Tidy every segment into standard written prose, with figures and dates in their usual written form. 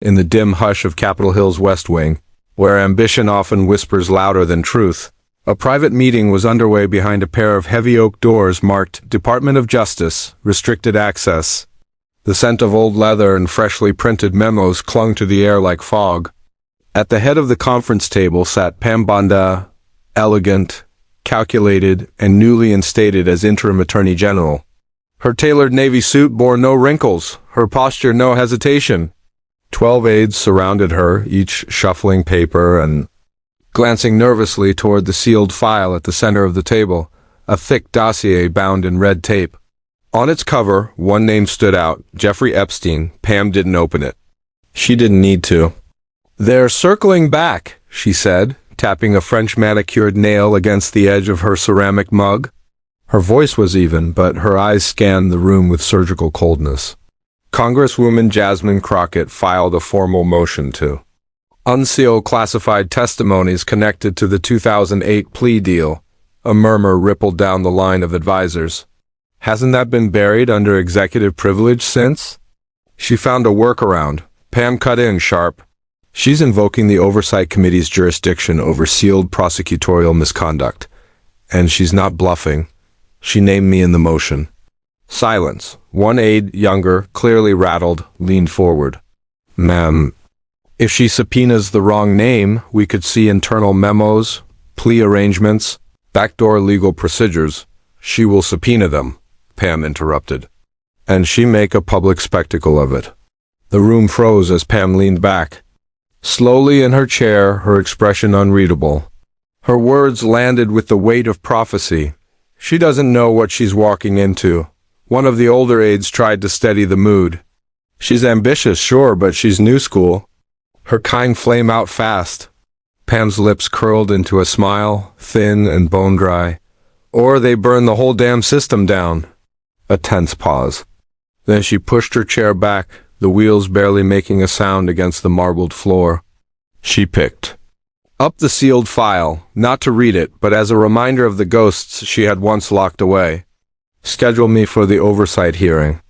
in the dim hush of Capitol Hill's West Wing, where ambition often whispers louder than truth. A private meeting was underway behind a pair of heavy oak doors marked Department of Justice, Restricted Access. The scent of old leather and freshly printed memos clung to the air like fog. At the head of the conference table sat Pam Bondi, elegant, calculated, and newly instated as interim attorney general. Her tailored navy suit bore no wrinkles, her posture no hesitation. 12 aides surrounded her, each shuffling paper and glancing nervously toward the sealed file at the center of the table, a thick dossier bound in red tape. On its cover, one name stood out, Jeffrey Epstein. Pam didn't open it. She didn't need to. "They're circling back," she said, tapping a French manicured nail against the edge of her ceramic mug. Her voice was even, but her eyes scanned the room with surgical coldness. Congresswoman Jasmine Crockett filed a formal motion to unseal classified testimonies connected to the 2008 plea deal. A murmur rippled down the line of advisors. Hasn't that been buried under executive privilege since? She found a workaround. Pam cut in sharp. She's invoking the Oversight Committee's jurisdiction over sealed prosecutorial misconduct. And she's not bluffing. She named me in the motion. Silence. One aide, younger, clearly rattled, leaned forward. "Ma'am, if she subpoenas the wrong name, we could see internal memos, plea arrangements, backdoor legal procedures. She will subpoena them," Pam interrupted. "And she make a public spectacle of it." The room froze as Pam leaned back. Slowly in her chair, her expression unreadable. Her words landed with the weight of prophecy. She doesn't know what she's walking into. One of the older aides tried to steady the mood. "She's ambitious, sure, but she's new school. Her kind flame out fast." Pam's lips curled into a smile, thin and bone-dry. "Or they burn the whole damn system down." A tense pause. Then she pushed her chair back, the wheels barely making a sound against the marbled floor. She picked up the sealed file, not to read it, but as a reminder of the ghosts she had once locked away. "Schedule me for the oversight hearing.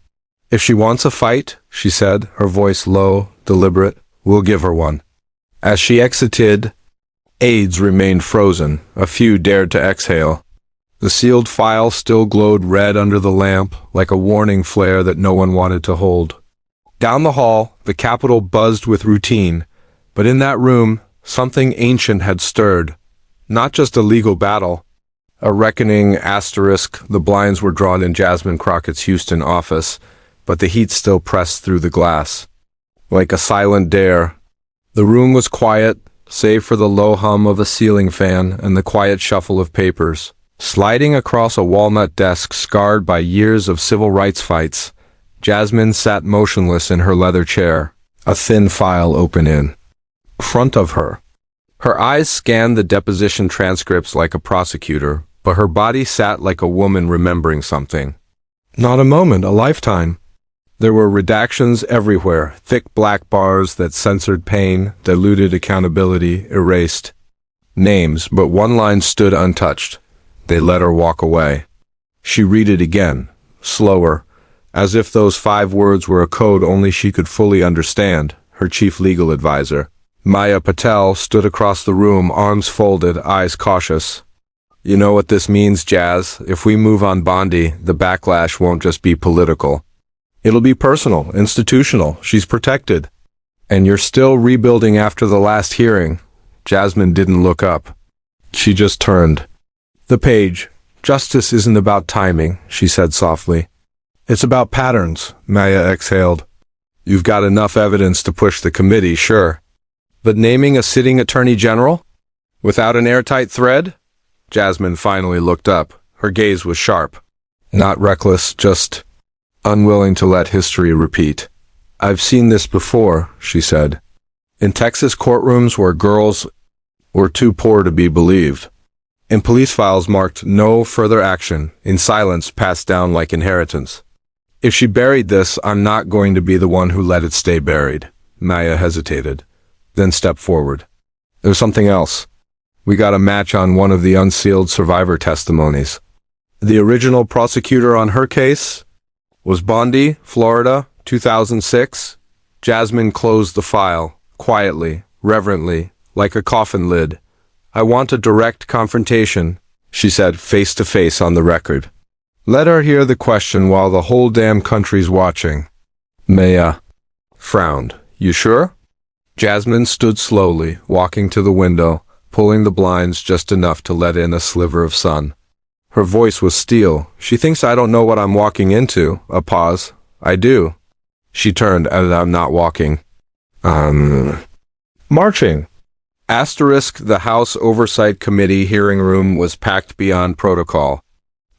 If she wants a fight," she said, her voice low, deliberate, "we'll give her one." As she exited, aides remained frozen. A few dared to exhale. The sealed file still glowed red under the lamp, like a warning flare that no one wanted to hold. Down the hall, the Capitol buzzed with routine, but in that room, something ancient had stirred. Not just a legal battle. A reckoning asterisk. The blinds were drawn in Jasmine Crockett's Houston office, but the heat still pressed through the glass. Like a silent dare. The room was quiet, save for the low hum of a ceiling fan and the quiet shuffle of papers. Sliding across a walnut desk scarred by years of civil rights fights, Jasmine sat motionless in her leather chair, a thin file open in front of her. Her eyes scanned the deposition transcripts like a prosecutor, but her body sat like a woman remembering something. Not a moment, a lifetime. There were redactions everywhere, thick black bars that censored pain, diluted accountability, erased names, but one line stood untouched. They let her walk away. She read it again, slower, as if those 5 words were a code only she could fully understand. Her chief legal advisor, Maya Patel, stood across the room, arms folded, eyes cautious. "You know what this means, Jazz. If we move on Bondi, the backlash won't just be political. It'll be personal, institutional. She's protected. And you're still rebuilding after the last hearing." Jasmine didn't look up. She just turned the page. "Justice isn't about timing," she said softly. "It's about patterns," Maya exhaled. "You've got enough evidence to push the committee, sure. But naming a sitting attorney general? Without an airtight thread?" Jasmine finally looked up. Her gaze was sharp. Not reckless, just unwilling to let history repeat. "I've seen this before," she said. "In Texas courtrooms where girls were too poor to be believed. In police files marked no further action, in silence passed down like inheritance. If she buried this, I'm not going to be the one who let it stay buried." Maya hesitated, then stepped forward. "There's something else. We got a match on one of the unsealed survivor testimonies. The original prosecutor on her case was Bondi, Florida, 2006. Jasmine closed the file, quietly, reverently, like a coffin lid. "I want a direct confrontation," she said, face to face on the record. "Let her hear the question while the whole damn country's watching." Maya frowned. "You sure?" Jasmine stood slowly, walking to the window, pulling the blinds just enough to let in a sliver of sun. Her voice was steel. "She thinks I don't know what I'm walking into." A pause. "I do." She turned, and "I'm not walking. Marching." The House Oversight Committee hearing room was packed beyond protocol.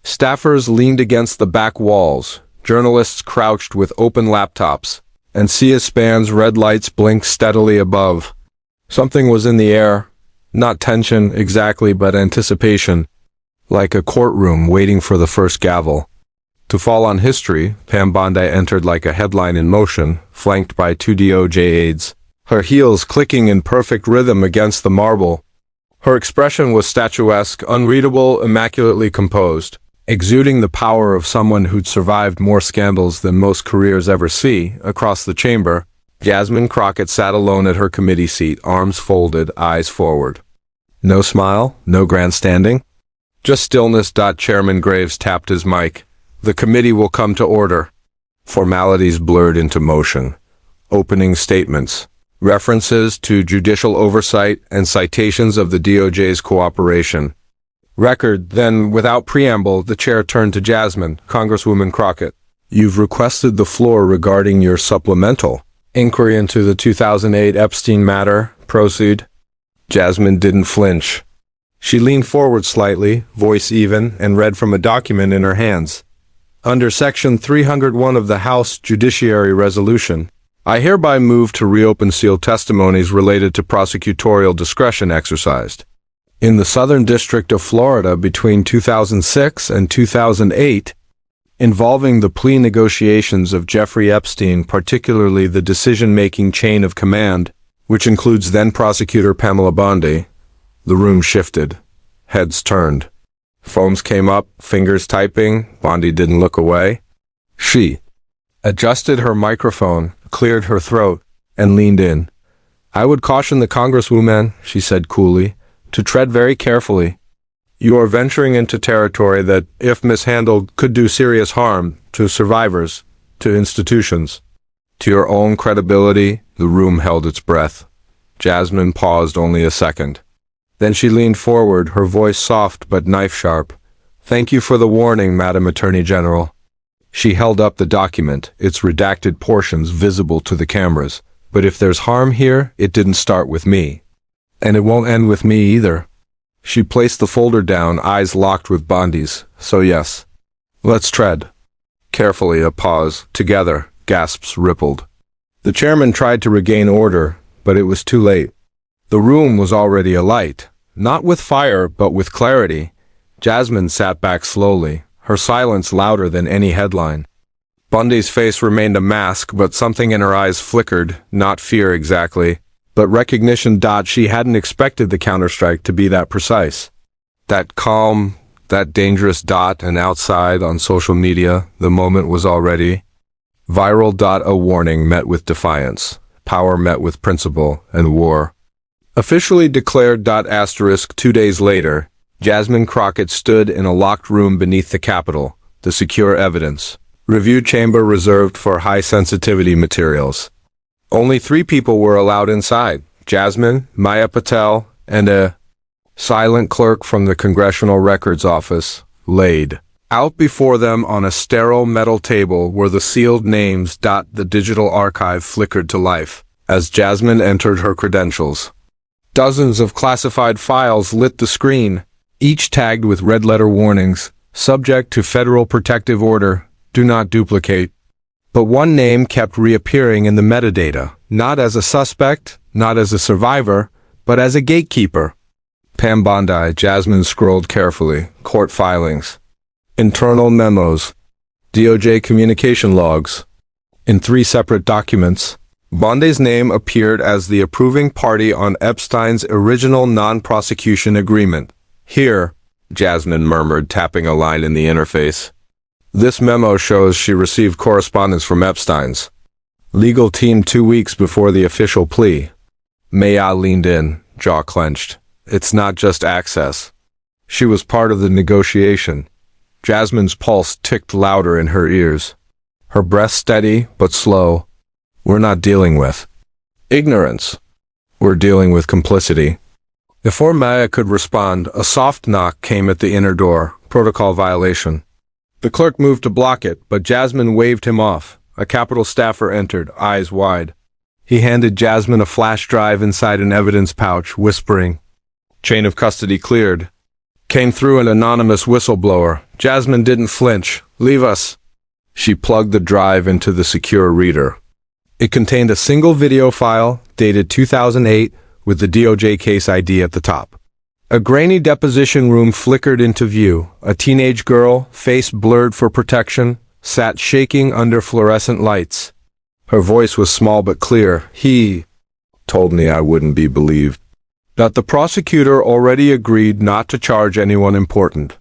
Staffers leaned against the back walls, journalists crouched with open laptops, and C-SPAN's red lights blinked steadily above. Something was in the air, not tension exactly, but anticipation, like a courtroom waiting for the first gavel. To fall on history, Pam Bondi entered like a headline in motion, flanked by 2 DOJ aides, her heels clicking in perfect rhythm against the marble. Her expression was statuesque, unreadable, immaculately composed, exuding the power of someone who'd survived more scandals than most careers ever see. Across the chamber, Jasmine Crockett sat alone at her committee seat, arms folded, eyes forward. No smile, no grandstanding. Just stillness. Chairman Graves tapped his mic. "The committee will come to order." Formalities blurred into motion. Opening statements, references to judicial oversight, and citations of the DOJ's cooperation. Record. Then, without preamble, the chair turned to Jasmine. "Congresswoman Crockett, you've requested the floor regarding your supplemental inquiry into the 2008 Epstein matter. Proceed." Jasmine didn't flinch. She leaned forward slightly, voice even, and read from a document in her hands. "Under Section 301 of the House Judiciary Resolution, I hereby move to reopen sealed testimonies related to prosecutorial discretion exercised in the Southern District of Florida between 2006 and 2008, involving the plea negotiations of Jeffrey Epstein, particularly the decision-making chain of command, which includes then-prosecutor Pam Bondi." The room shifted. Heads turned. Phones came up, fingers typing. Bondi didn't look away. She adjusted her microphone, cleared her throat, and leaned in. "I would caution the Congresswoman," she said coolly, "to tread very carefully. You are venturing into territory that, if mishandled, could do serious harm to survivors, to institutions, to your own credibility." The room held its breath. Jasmine paused only a second. Then she leaned forward, her voice soft but knife-sharp. "Thank you for the warning, Madam Attorney General." She held up the document, its redacted portions visible to the cameras. "But if there's harm here, it didn't start with me. And it won't end with me either." She placed the folder down, eyes locked with Bondi's. "So yes. Let's tread carefully." A pause. "Together." Gasps rippled. The chairman tried to regain order, but it was too late. The room was already alight, not with fire, but with clarity. Jasmine sat back slowly, her silence louder than any headline. Bundy's face remained a mask, but something in her eyes flickered, not fear exactly, but recognition. She hadn't expected the counterstrike to be that precise. That calm, that dangerous. And outside, on social media, the moment was already viral. A warning met with defiance, power met with principle, and war officially declared. 2 days later, Jasmine Crockett stood in a locked room beneath the Capitol, the secure evidence review chamber reserved for high-sensitivity materials. Only 3 people were allowed inside: Jasmine, Maya Patel, and a silent clerk from the Congressional Records Office. Laid out before them on a sterile metal table were the sealed names. The digital archive flickered to life as Jasmine entered her credentials. Dozens of classified files lit the screen, each tagged with red-letter warnings, subject to federal protective order, do not duplicate. But one name kept reappearing in the metadata, not as a suspect, not as a survivor, but as a gatekeeper. Pam Bondi. Jasmine scrolled carefully. Court filings, internal memos, DOJ communication logs. In 3 separate documents, Bondi's name appeared as the approving party on Epstein's original non-prosecution agreement. "Here," Jasmine murmured, tapping a line in the interface. "This memo shows she received correspondence from Epstein's Legal team 2 weeks before the official plea. Maya leaned in, jaw clenched. It's not just access. She was part of the negotiation. Jasmine's pulse ticked louder in her ears. Her breath steady, but slow. We're not dealing with ignorance. We're dealing with complicity. Before Maya could respond, a soft knock came at the inner door, protocol violation. The clerk moved to block it, but Jasmine waved him off. A Capitol staffer entered, eyes wide. He handed Jasmine a flash drive inside an evidence pouch, whispering, "Chain of custody cleared." Came through an anonymous whistleblower. Jasmine didn't flinch. "Leave us." She plugged the drive into the secure reader. It contained a single video file, dated 2008, with the DOJ case ID at the top. A grainy deposition room flickered into view. A teenage girl, face blurred for protection, sat shaking under fluorescent lights. Her voice was small but clear. "He told me I wouldn't be believed. That the prosecutor already agreed not to charge anyone important.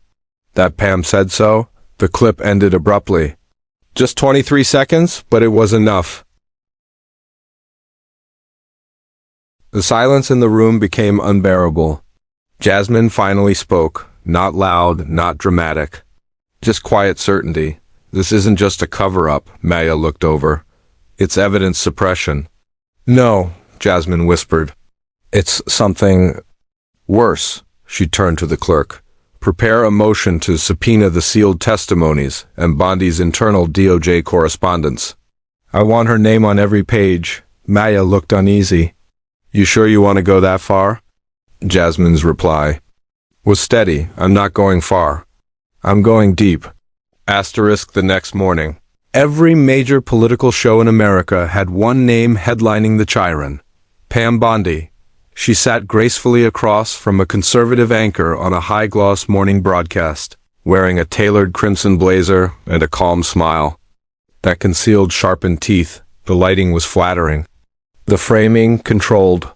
That Pam said so." The clip ended abruptly. Just 23 seconds, but it was enough. The silence in the room became unbearable. Jasmine finally spoke, not loud, not dramatic. Just quiet certainty. "This isn't just a cover-up," Maya looked over. "It's evidence suppression." "No," Jasmine whispered. "It's something worse." She turned to the clerk. "Prepare a motion to subpoena the sealed testimonies and Bondi's internal DOJ correspondence. I want her name on every page." Maya looked uneasy. "You sure you want to go that far?" Jasmine's reply was steady. "I'm not going far. I'm going deep." Asterisk the next morning. Every major political show in America had one name headlining the Chiron: Pam Bondi. She sat gracefully across from a conservative anchor on a high-gloss morning broadcast, wearing a tailored crimson blazer and a calm smile that concealed sharpened teeth. The lighting was flattering. The framing controlled.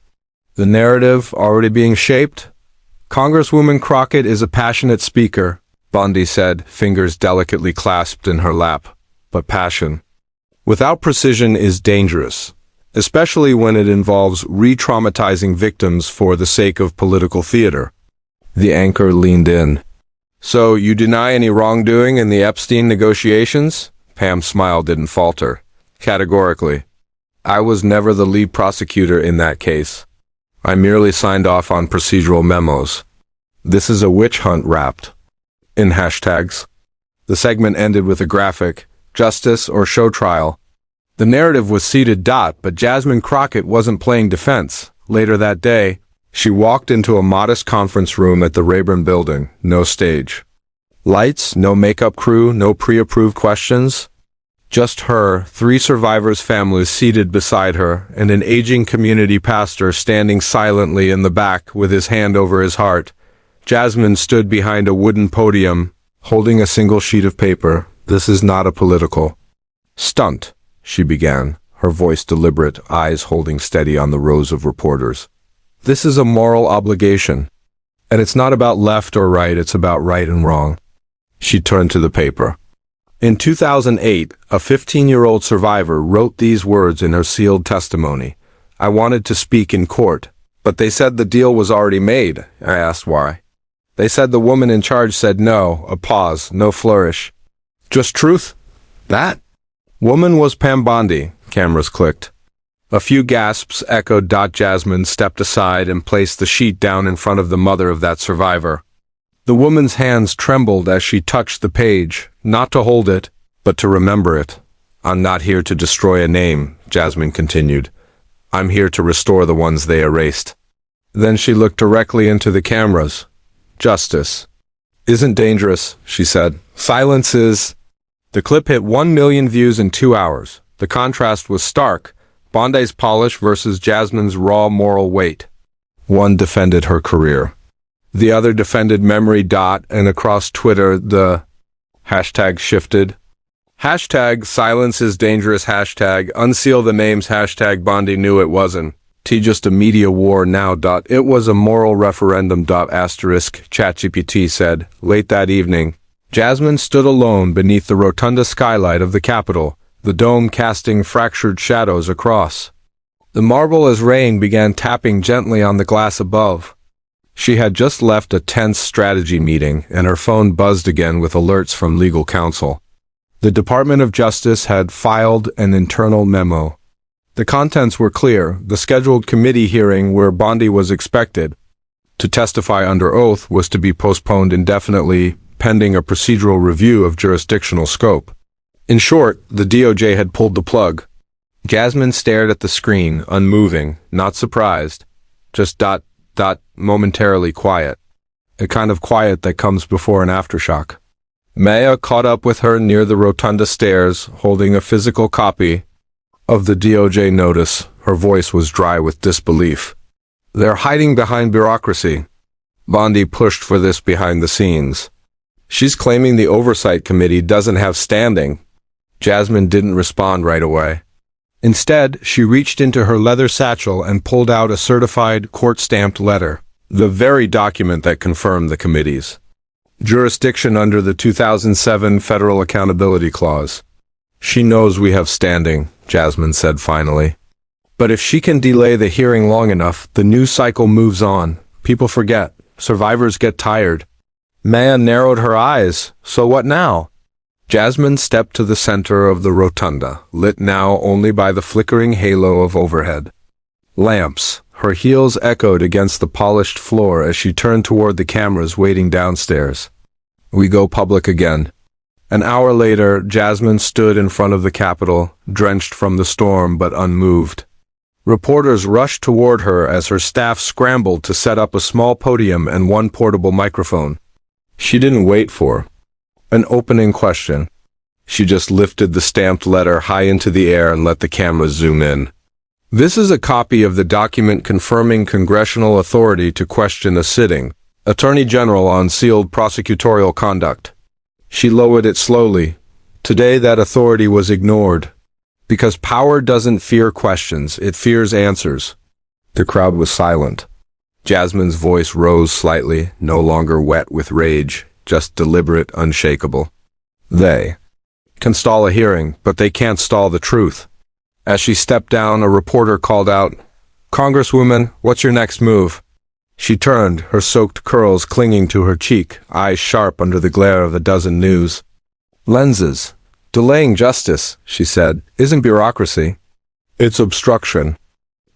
The narrative already being shaped. "Congresswoman Crockett is a passionate speaker," Bondi said, fingers delicately clasped in her lap. "But passion without precision is dangerous, especially when it involves re-traumatizing victims for the sake of political theater." The anchor leaned in. "So you deny any wrongdoing in the Epstein negotiations?" Pam's smile didn't falter. "Categorically. I was never the lead prosecutor in that case. I merely signed off on procedural memos. This is a witch hunt wrapped in hashtags." The segment ended with a graphic, "Justice or show trial." The narrative was seated. But Jasmine Crockett wasn't playing defense. Later that day, she walked into a modest conference room at the Rayburn building. No stage. Lights, no makeup crew, no pre-approved questions. Just her, 3 survivors' families seated beside her, and an aging community pastor standing silently in the back with his hand over his heart. Jasmine stood behind a wooden podium, holding a single sheet of paper. "This is not a political stunt," she began, her voice deliberate, eyes holding steady on the rows of reporters. "This is a moral obligation. And it's not about left or right, it's about right and wrong." She turned to the paper. In 2008, a 15-year-old survivor wrote these words in her sealed testimony. "I wanted to speak in court, but they said the deal was already made." I asked why. "They said the woman in charge said no." A pause, no flourish. "Just truth?" "That woman was Pam Bondi." Cameras clicked. A few gasps echoed. Jasmine stepped aside and placed the sheet down in front of the mother of that survivor. The woman's hands trembled as she touched the page, not to hold it, but to remember it. "I'm not here to destroy a name," Jasmine continued. "I'm here to restore the ones they erased." Then she looked directly into the cameras. "Justice isn't dangerous," she said. "Silence is." The clip hit 1 million views in 2 hours. The contrast was stark. Bondi's polish versus Jasmine's raw moral weight. One defended her career. The other defended memory. And across Twitter, the hashtag shifted. Hashtag silence is dangerous. Hashtag unseal the names. Hashtag Bondi knew it wasn't. Just a media war now. It was a moral referendum. Asterisk ChatGPT said. Late that evening, Jasmine stood alone beneath the rotunda skylight of the Capitol, the dome casting fractured shadows across. The marble as rain began tapping gently on the glass above. She had just left a tense strategy meeting, and her phone buzzed again with alerts from legal counsel. The Department of Justice had filed an internal memo. The contents were clear: the scheduled committee hearing where Bondi was expected to testify under oath was to be postponed indefinitely, pending a procedural review of jurisdictional scope. In short, the DOJ had pulled the plug. Jasmine stared at the screen, unmoving, not surprised, just momentarily quiet. A kind of quiet that comes before an aftershock. Maya caught up with her near the rotunda stairs, holding a physical copy of the DOJ notice. Her voice was dry with disbelief. "They're hiding behind bureaucracy." Bondi pushed for this behind the scenes. "She's claiming the Oversight Committee doesn't have standing." Jasmine didn't respond right away. Instead, she reached into her leather satchel and pulled out a certified, court-stamped letter, the very document that confirmed the committee's jurisdiction under the 2007 Federal Accountability Clause. "She knows we have standing," Jasmine said finally. "But if she can delay the hearing long enough, the news cycle moves on. People forget. Survivors get tired." Maya narrowed her eyes. "So what now?" Jasmine stepped to the center of the rotunda, lit now only by the flickering halo of overhead lamps. Her heels echoed against the polished floor as she turned toward the cameras waiting downstairs. "We go public again." An hour later, Jasmine stood in front of the Capitol, drenched from the storm but unmoved. Reporters rushed toward her as her staff scrambled to set up a small podium and one portable microphone. She didn't wait for an opening question. She just lifted the stamped letter high into the air and let the cameras zoom in. "This is a copy of the document confirming congressional authority to question a sitting Attorney General on sealed prosecutorial conduct." She lowered it slowly. Today that authority was ignored. Because power doesn't fear questions, it fears answers. The crowd was silent. Jasmine's voice rose slightly, no longer wet with rage, just deliberate, unshakable. "They can stall a hearing, but they can't stall the truth." As she stepped down, a reporter called out, "Congresswoman, what's your next move?" She turned, her soaked curls clinging to her cheek, eyes sharp under the glare of a dozen news lenses. "Delaying justice," she said, "isn't bureaucracy. It's obstruction."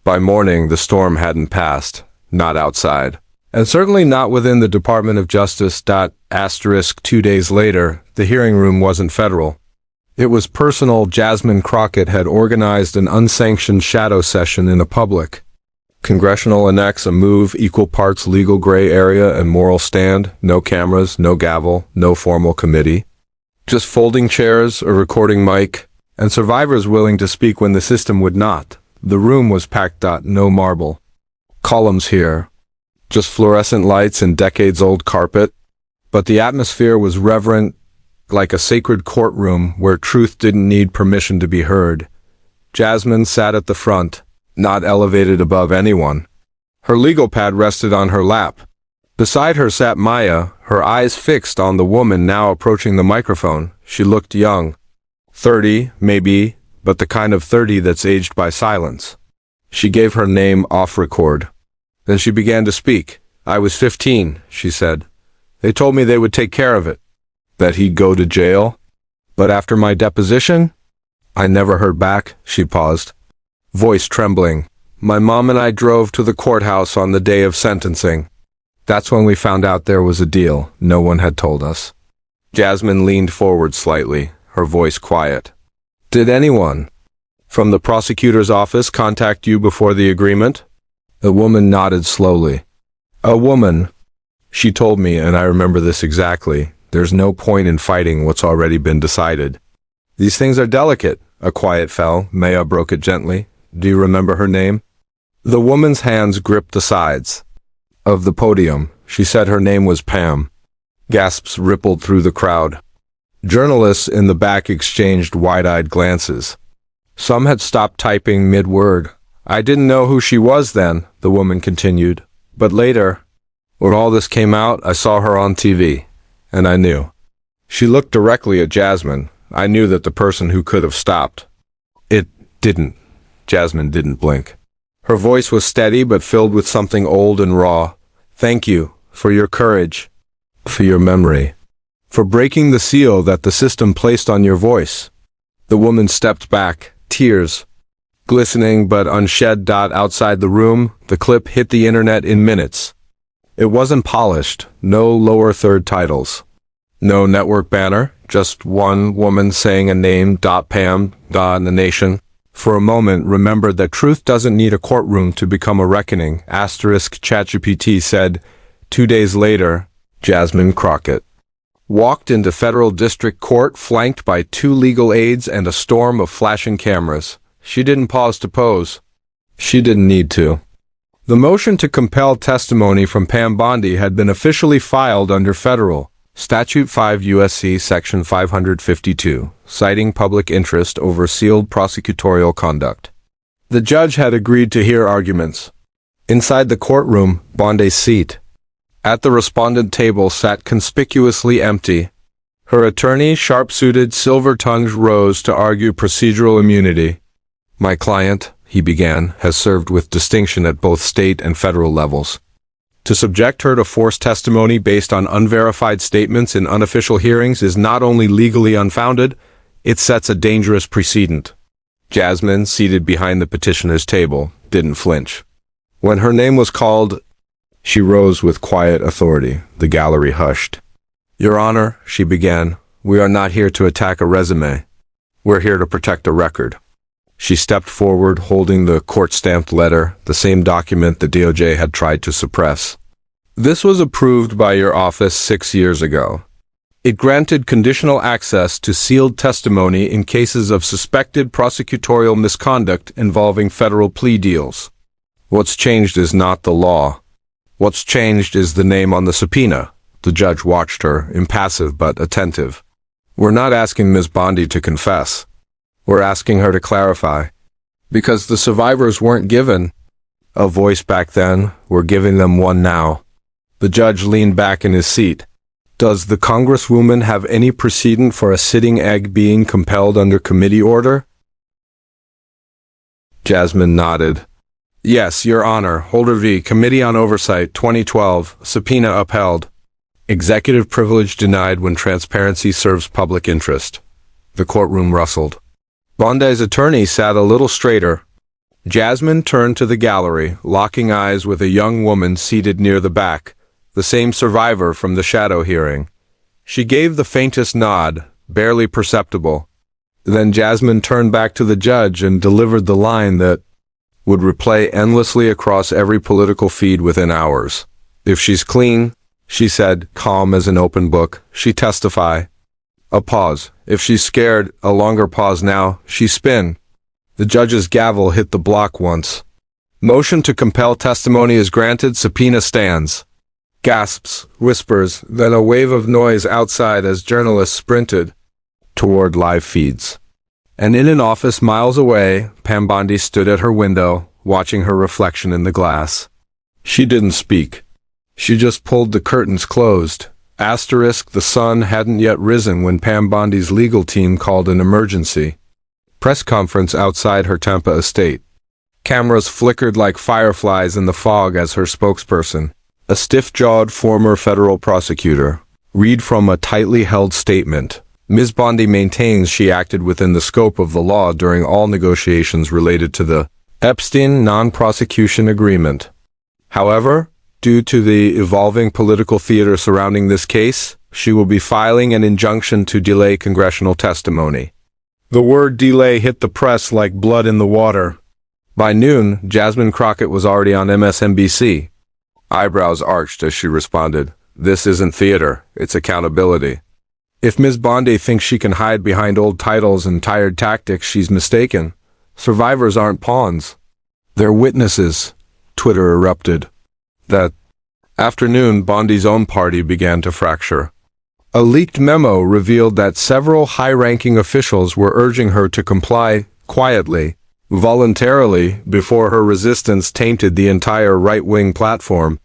By morning, the storm hadn't passed, not outside. And certainly not within the Department of Justice. 2 days later, the hearing room wasn't federal. It was personal. Jasmine Crockett had organized an unsanctioned shadow session in a public congressional annex, a move, equal parts legal gray area and moral stand, no cameras, no gavel, no formal committee. Just folding chairs, a recording mic, and survivors willing to speak when the system would not. The room was packed. No marble columns here. Just fluorescent lights and decades-old carpet. But the atmosphere was reverent, like a sacred courtroom where truth didn't need permission to be heard. Jasmine sat at the front, not elevated above anyone. Her legal pad rested on her lap. Beside her sat Maya, her eyes fixed on the woman now approaching the microphone. She looked young. 30, maybe, but the kind of 30 that's aged by silence. She gave her name off record. Then she began to speak. "I was 15, she said. "They told me they would take care of it. That he'd go to jail. But after my deposition, I never heard back." She paused, voice trembling. "My mom and I drove to the courthouse on the day of sentencing. That's when we found out there was a deal. No one had told us." Jasmine leaned forward slightly, her voice quiet. "Did anyone from the prosecutor's office contact you before the agreement?" The woman nodded slowly. "A woman. She told me, and I remember this exactly, there's no point in fighting what's already been decided. These things are delicate." A quiet fell. Maya broke it gently. "Do you remember her name?" The woman's hands gripped the sides of the podium. She said her name was Pam. Gasps rippled through the crowd. Journalists in the back exchanged wide-eyed glances. Some had stopped typing mid-word. "I didn't know who she was then," the woman continued. "But later, when all this came out, I saw her on TV, and I knew." She looked directly at Jasmine, I knew that the person who could have stopped. It didn't. Jasmine didn't blink. Her voice was steady but filled with something old and raw. Thank you for your courage, for your memory, for breaking the seal that the system placed on your voice. The woman stepped back, tears glistening but unshed. Outside the room, the clip hit the internet in minutes. It wasn't polished, no lower third titles, no network banner, just one woman saying a name. Pam, the nation, for a moment remembered that truth doesn't need a courtroom to become a reckoning. ChatGPT said. 2 days later, Jasmine Crockett walked into federal district court flanked by 2 legal aides and a storm of flashing cameras. She didn't pause to pose. She didn't need to. The motion to compel testimony from Pam Bondi had been officially filed under federal Statute 5 U.S.C. Section 552, citing public interest over sealed prosecutorial conduct. The judge had agreed to hear arguments. Inside the courtroom, Bondi's seat at the respondent table sat conspicuously empty. Her attorney, sharp-suited, silver-tongued, rose to argue procedural immunity. My client, he began, has served with distinction at both state and federal levels. To subject her to forced testimony based on unverified statements in unofficial hearings is not only legally unfounded, it sets a dangerous precedent. Jasmine, seated behind the petitioner's table, didn't flinch. When her name was called, she rose with quiet authority. The gallery hushed. Your Honor, she began, we are not here to attack a resume. We're here to protect a record. She stepped forward, holding the court-stamped letter, the same document the DOJ had tried to suppress. This was approved by your office 6 years ago. It granted conditional access to sealed testimony in cases of suspected prosecutorial misconduct involving federal plea deals. What's changed is not the law. What's changed is the name on the subpoena. The judge watched her, impassive but attentive. We're not asking Ms. Bondi to confess. We're asking her to clarify. Because the survivors weren't given a voice back then, we're giving them one now. The judge leaned back in his seat. Does the Congresswoman have any precedent for a sitting egg being compelled under committee order? Jasmine nodded. Yes, Your Honor. Holder v. Committee on Oversight, 2012, subpoena upheld. Executive privilege denied when transparency serves public interest. The courtroom rustled. Bondi's attorney sat a little straighter. Jasmine turned to the gallery, locking eyes with a young woman seated near the back, the same survivor from the shadow hearing. She gave the faintest nod, barely perceptible. Then Jasmine turned back to the judge and delivered the line that would replay endlessly across every political feed within hours. If she's clean, she said, calm as an open book, she testify. A pause. If she's scared, a longer pause now, she spin. The judge's gavel hit the block once. Motion to compel testimony is granted, subpoena stands. Gasps, whispers, then a wave of noise outside as journalists sprinted toward live feeds. And in an office miles away, Pam Bondi stood at her window, watching her reflection in the glass. She didn't speak. She just pulled the curtains closed. The sun hadn't yet risen when Pam Bondi's legal team called an emergency press conference outside her Tampa estate. Cameras flickered like fireflies in the fog as her spokesperson, a stiff-jawed former federal prosecutor, read from a tightly held statement. Ms. Bondi maintains she acted within the scope of the law during all negotiations related to the Epstein non-prosecution agreement. However, due to the evolving political theater surrounding this case, she will be filing an injunction to delay congressional testimony. The word delay hit the press like blood in the water. By noon, Jasmine Crockett was already on MSNBC. Eyebrows arched as she responded, "This isn't theater, it's accountability." If Ms. Bondi thinks she can hide behind old titles and tired tactics, she's mistaken. Survivors aren't pawns. They're witnesses, Twitter erupted. That afternoon, Bondi's own party began to fracture. A leaked memo revealed that several high-ranking officials were urging her to comply quietly, voluntarily, before her resistance tainted the entire right-wing platform.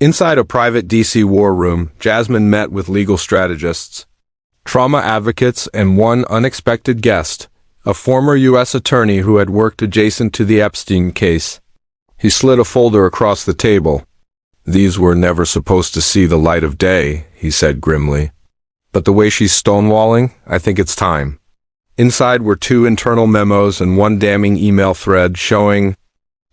Inside a private D.C. war room, Jasmine met with legal strategists. trauma advocates, and one unexpected guest, a former U.S. attorney who had worked adjacent to the Epstein case. He slid a folder across the table. "These were never supposed to see the light of day," he said grimly. "But the way she's stonewalling, I think it's time." Inside were 2 internal memos and 1 damning email thread showing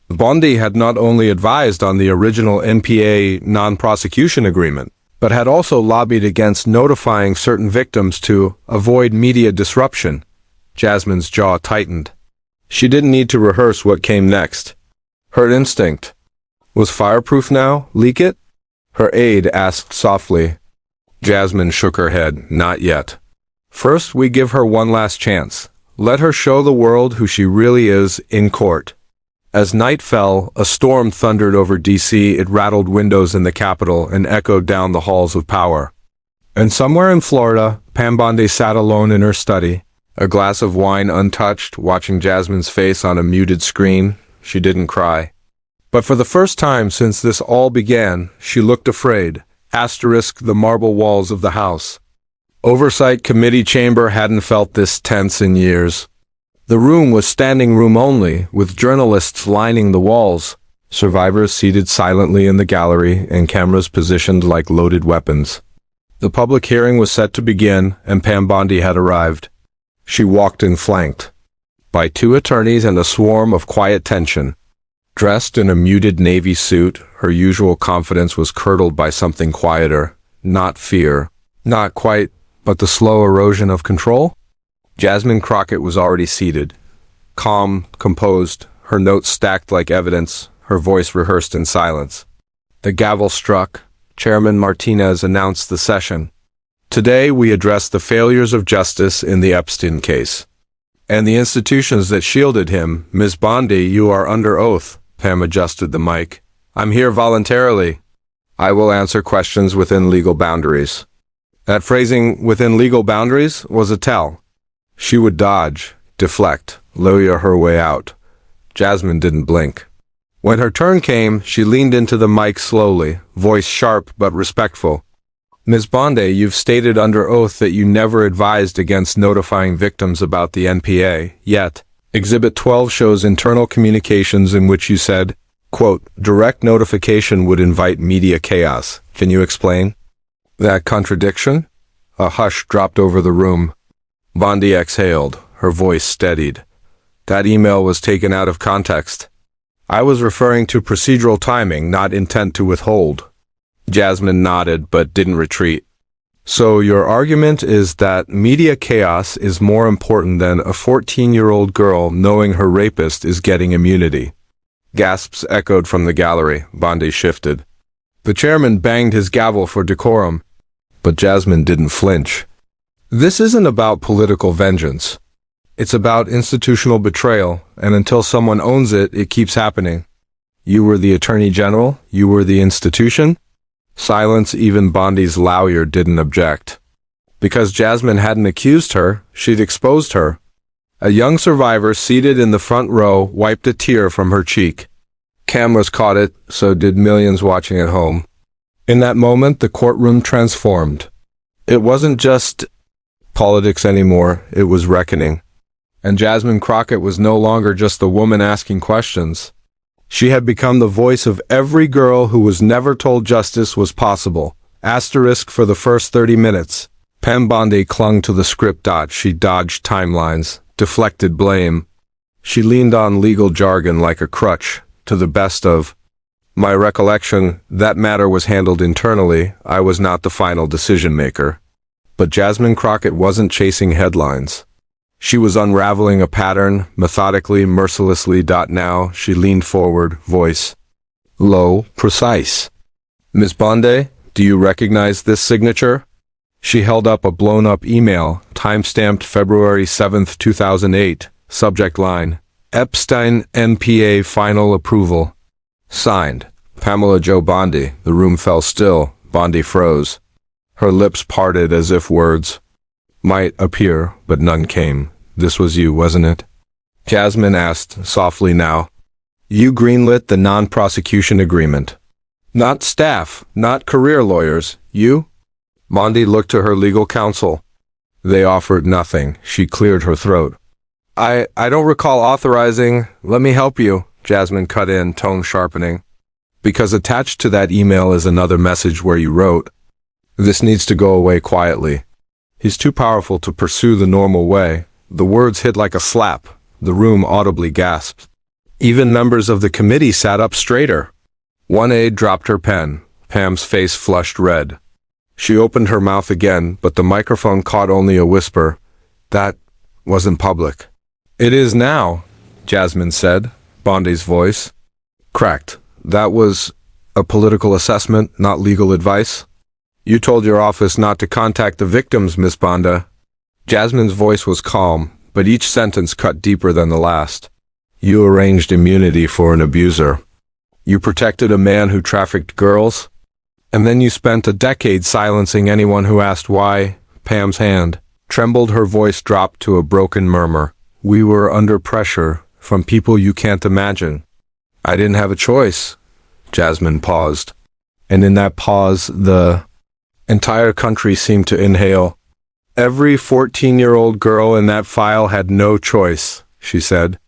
Bondi had not only advised on the original NPA non-prosecution agreement, but had also lobbied against notifying certain victims to avoid media disruption. Jasmine's jaw tightened. She didn't need to rehearse what came next. Her instinct was fireproof now. Leak it? Her aide asked softly. Jasmine shook her head. Not yet. First, we give her one last chance. Let her show the world who she really is in court. As night fell, a storm thundered over D.C. It rattled windows in the Capitol and echoed down the halls of power. And somewhere in Florida, Pam Bondi sat alone in her study, a glass of wine untouched, watching Jasmine's face on a muted screen. She didn't cry. But for the first time since this all began, she looked afraid. Asterisk the marble walls of the House. Oversight Committee chamber hadn't felt this tense in years. The room was standing room only, with journalists lining the walls, survivors seated silently in the gallery, and cameras positioned like loaded weapons. The public hearing was set to begin, and Pam Bondi had arrived. She walked in flanked by 2 attorneys and a swarm of quiet tension. Dressed in a muted navy suit, her usual confidence was curdled by something quieter. Not fear. Not quite, but the slow erosion of control? Jasmine Crockett was already seated. Calm, composed, her notes stacked like evidence, her voice rehearsed in silence. The gavel struck. Chairman Martinez announced the session. Today we address the failures of justice in the Epstein case. And the institutions that shielded him. Ms. Bondi, you are under oath. Pam adjusted the mic. I'm here voluntarily. I will answer questions within legal boundaries. That phrasing, within legal boundaries, was a tell. She would dodge, deflect, lawyer her way out. Jasmine didn't blink. When her turn came, she leaned into the mic slowly, voice sharp but respectful. Ms. Bondi, you've stated under oath that you never advised against notifying victims about the NPA, yet Exhibit 12 shows internal communications in which you said, quote, direct notification would invite media chaos. Can you explain? That contradiction? A hush dropped over the room. Bondi exhaled, her voice steadied. That email was taken out of context. I was referring to procedural timing, not intent to withhold. Jasmine nodded but didn't retreat. So your argument is that media chaos is more important than a 14-year-old girl knowing her rapist is getting immunity. Gasps echoed from the gallery. Bondi shifted. The chairman banged his gavel for decorum, but Jasmine didn't flinch. This isn't about political vengeance. It's about institutional betrayal, and until someone owns it, it keeps happening. You were the Attorney General? You were the institution? Silence. Even Bondi's lawyer didn't object. Because Jasmine hadn't accused her, she'd exposed her. A young survivor seated in the front row wiped a tear from her cheek. Cameras caught it, so did millions watching at home. In that moment, the courtroom transformed. It wasn't just politics anymore, it was reckoning. And Jasmine Crockett was no longer just the woman asking questions. She had become the voice of every girl who was never told justice was possible. Asterisk for the first 30 minutes. Pam Bondi clung to the script. She dodged timelines, deflected blame. She leaned on legal jargon like a crutch. To the best of my recollection, that matter was handled internally. I was not the final decision maker. But Jasmine Crockett wasn't chasing headlines. She was unraveling a pattern, methodically, mercilessly. Now, she leaned forward, voice low, precise. Ms. Bondi, do you recognize this signature? She held up a blown-up email, time-stamped February 7, 2008, subject line, Epstein NPA final approval. Signed, Pamela Jo Bondi. The room fell still. Bondi froze. Her lips parted as if words might appear, but none came. This was you, wasn't it? Jasmine asked, softly now. You greenlit the non-prosecution agreement. Not staff, not career lawyers. You? Bondi looked to her legal counsel. They offered nothing. She cleared her throat. I don't recall authorizing. Let me help you, Jasmine cut in, tone sharpening. Because attached to that email is another message where you wrote, "This needs to go away quietly." He's too powerful to pursue the normal way. The words hit like a slap. The room audibly gasped. Even members of the committee sat up straighter. One aide dropped her pen. Pam's face flushed red. She opened her mouth again, but the microphone caught only a whisper. That wasn't public. "It is now," Jasmine said, Bondi's voice cracked. "That was a political assessment, not legal advice. You told your office not to contact the victims, Miss Bondi." Jasmine's voice was calm, but each sentence cut deeper than the last. "You arranged immunity for an abuser. You protected a man who trafficked girls. And then you spent a decade silencing anyone who asked why." Pam's hand trembled, her voice dropped to a broken murmur. "We were under pressure from people you can't imagine." "I didn't have a choice." Jasmine paused. And in that pause, the entire country seemed to inhale. "Every 14-year-old girl in that file had no choice," she said.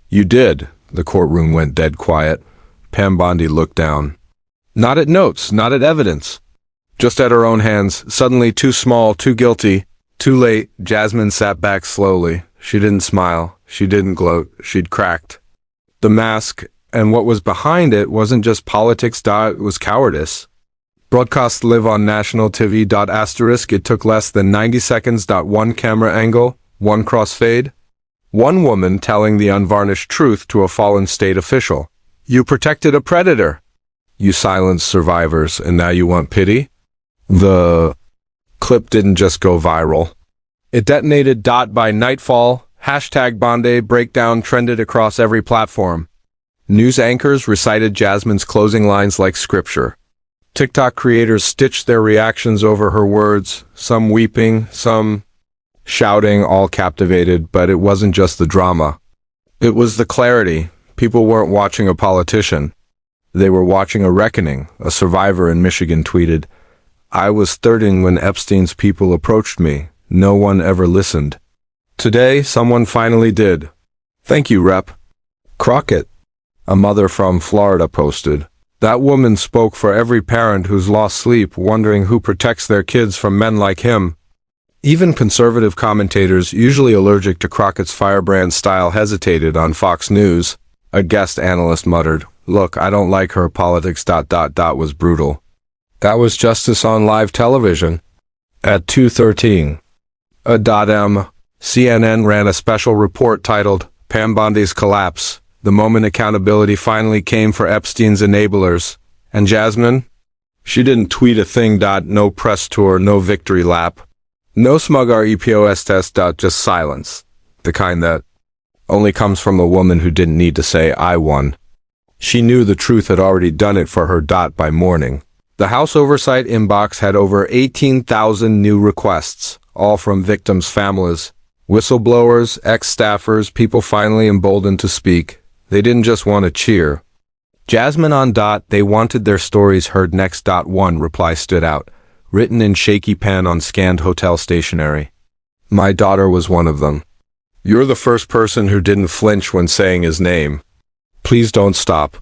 "You did." The courtroom went dead quiet. Pam Bondi looked down. Not at notes, not at evidence. Just at her own hands, suddenly too small, too guilty, too late. Jasmine sat back slowly. She didn't smile. She didn't gloat. She'd cracked. The mask, and what was behind it, wasn't just politics. It was cowardice. Broadcast live on national TV. Asterisk. It took less than 90 seconds. One camera angle, one crossfade. One woman telling the unvarnished truth to a fallen state official. You protected a predator. You silenced survivors, and now you want pity? The clip didn't just go viral. It detonated. By nightfall, hashtag Bondi breakdown trended across every platform. News anchors recited Jasmine's closing lines like scripture. TikTok creators stitched their reactions over her words, some weeping, some shouting, all captivated. But it wasn't just the drama. It was the clarity. People weren't watching a politician. They were watching a reckoning. A survivor in Michigan tweeted, "I was 13 when Epstein's people approached me. No one ever listened. Today, someone finally did. Thank you, Rep. Crockett." A mother from Florida posted, "That woman spoke for every parent who's lost sleep wondering who protects their kids from men like him." Even conservative commentators, usually allergic to Crockett's firebrand style, hesitated on Fox News. A guest analyst muttered, "Look, I don't like her politics. Was brutal." That was justice on live television. At 2:13. CNN ran a special report titled, Pam Bondi's Collapse, the moment accountability finally came for Epstein's enablers. And Jasmine? She didn't tweet a thing. No press tour, no victory lap. No smug REPOS test. Just silence. The kind that only comes from a woman who didn't need to say, "I won." She knew the truth had already done it for her. By morning, the House Oversight inbox had over 18,000 new requests, all from victims' families, whistleblowers, ex-staffers, people finally emboldened to speak. They didn't just want to cheer Jasmine on. They wanted their stories heard next. One reply stood out, written in shaky pen on scanned hotel stationery. "My daughter was one of them. You're the first person who didn't flinch when saying his name. Please don't stop."